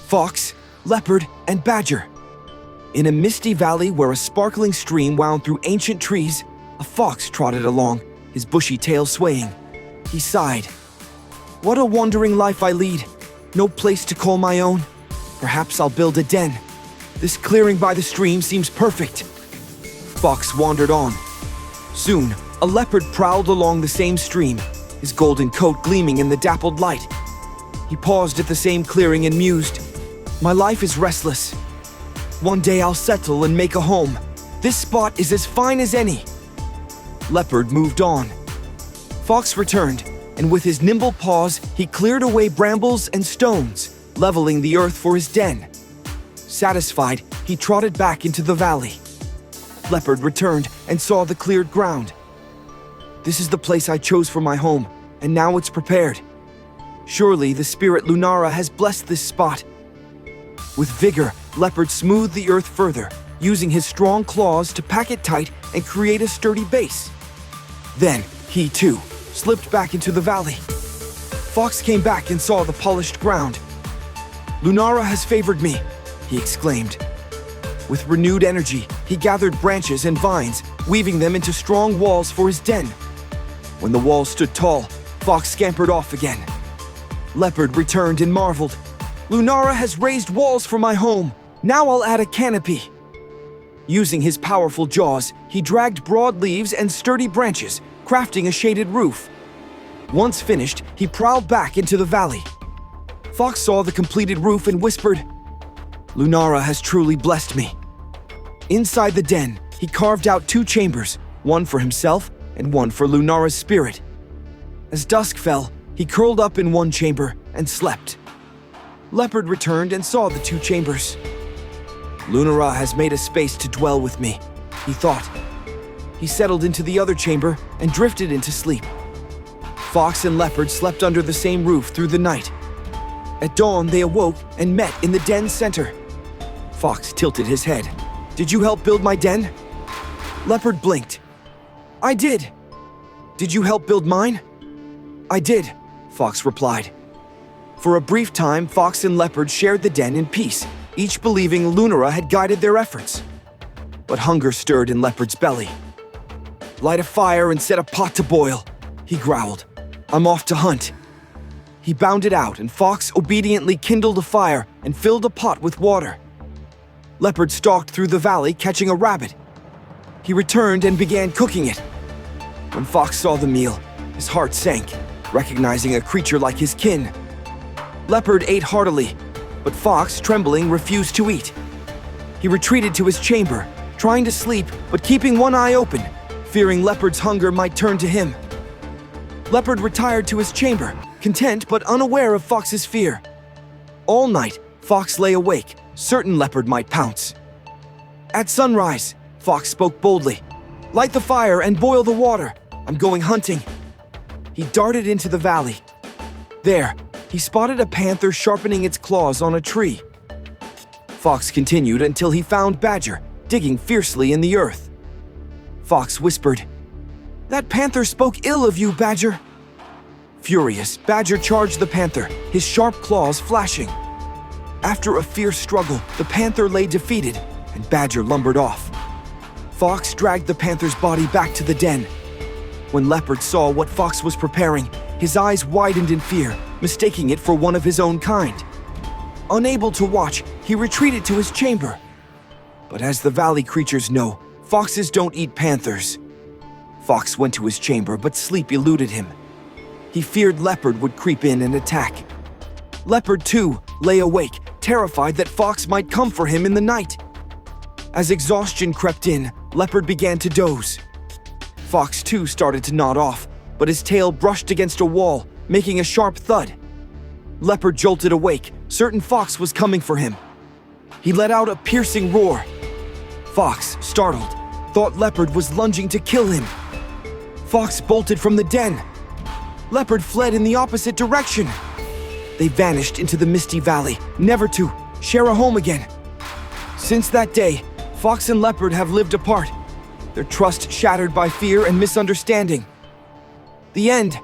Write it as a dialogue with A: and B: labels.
A: fox, leopard, and badger. In a misty valley where a sparkling stream wound through ancient trees, a fox trotted along, his bushy tail swaying. He sighed. "What a wandering life I lead. No place to call my own. Perhaps I'll build a den. This clearing by the stream seems perfect." Fox wandered on. Soon, a leopard prowled along the same stream, his golden coat gleaming in the dappled light. He paused at the same clearing and mused, "My life is restless. One day I'll settle and make a home. This spot is as fine as any." Leopard moved on. Fox returned, and with his nimble paws, he cleared away brambles and stones, leveling the earth for his den. Satisfied, he trotted back into the valley. Leopard returned and saw the cleared ground. "This is the place I chose for my home, and now it's prepared. Surely the spirit Lunara has blessed this spot." With vigor, Leopard smoothed the earth further, using his strong claws to pack it tight and create a sturdy base. Then, he too, slipped back into the valley. Fox came back and saw the polished ground. "Lunara has favored me," he exclaimed. With renewed energy, he gathered branches and vines, weaving them into strong walls for his den. When the walls stood tall, Fox scampered off again. Leopard returned and marveled. "Lunara has raised walls for my home. Now I'll add a canopy." Using his powerful jaws, he dragged broad leaves and sturdy branches, crafting a shaded roof. Once finished, he prowled back into the valley. Fox saw the completed roof and whispered, "Lunara has truly blessed me." Inside the den, he carved out 2 chambers, one for himself and one for Lunara's spirit. As dusk fell, he curled up in one chamber and slept. Leopard returned and saw the 2 chambers. "Lunara has made a space to dwell with me," he thought. He settled into the other chamber and drifted into sleep. Fox and Leopard slept under the same roof through the night. At dawn, they awoke and met in the den's center. Fox tilted his head. "Did you help build my den?" Leopard blinked. "I did." "Did you help build mine?" "I did," Fox replied. For a brief time, Fox and Leopard shared the den in peace, each believing Lunara had guided their efforts. But hunger stirred in Leopard's belly. "Light a fire and set a pot to boil," he growled. "I'm off to hunt." He bounded out, and Fox obediently kindled a fire and filled a pot with water. Leopard stalked through the valley, catching a rabbit. He returned and began cooking it. When Fox saw the meal, his heart sank, recognizing a creature like his kin. Leopard ate heartily, but Fox, trembling, refused to eat. He retreated to his chamber, trying to sleep but keeping one eye open, fearing Leopard's hunger might turn to him. Leopard retired to his chamber, content but unaware of Fox's fear. All night, Fox lay awake, certain Leopard might pounce. At sunrise, Fox spoke boldly. "Light the fire and boil the water. I'm going hunting." He darted into the valley. There, he spotted a panther sharpening its claws on a tree. Fox continued until he found Badger, digging fiercely in the earth. Fox whispered, "That panther spoke ill of you, Badger." Furious, Badger charged the panther, his sharp claws flashing. After a fierce struggle, the panther lay defeated, and Badger lumbered off. Fox dragged the panther's body back to the den. When Leopard saw what Fox was preparing, his eyes widened in fear, mistaking it for one of his own kind. Unable to watch, he retreated to his chamber. But as the valley creatures know, foxes don't eat panthers. Fox went to his chamber, but sleep eluded him. He feared Leopard would creep in and attack. Leopard, too, lay awake, terrified that Fox might come for him in the night. As exhaustion crept in, Leopard began to doze. Fox, too, started to nod off, but his tail brushed against a wall, making a sharp thud. Leopard jolted awake, certain Fox was coming for him. He let out a piercing roar. Fox, startled, thought Leopard was lunging to kill him. Fox bolted from the den. Leopard fled in the opposite direction. They vanished into the misty valley, never to share a home again. Since that day, Fox and Leopard have lived apart, their trust shattered by fear and misunderstanding. The end.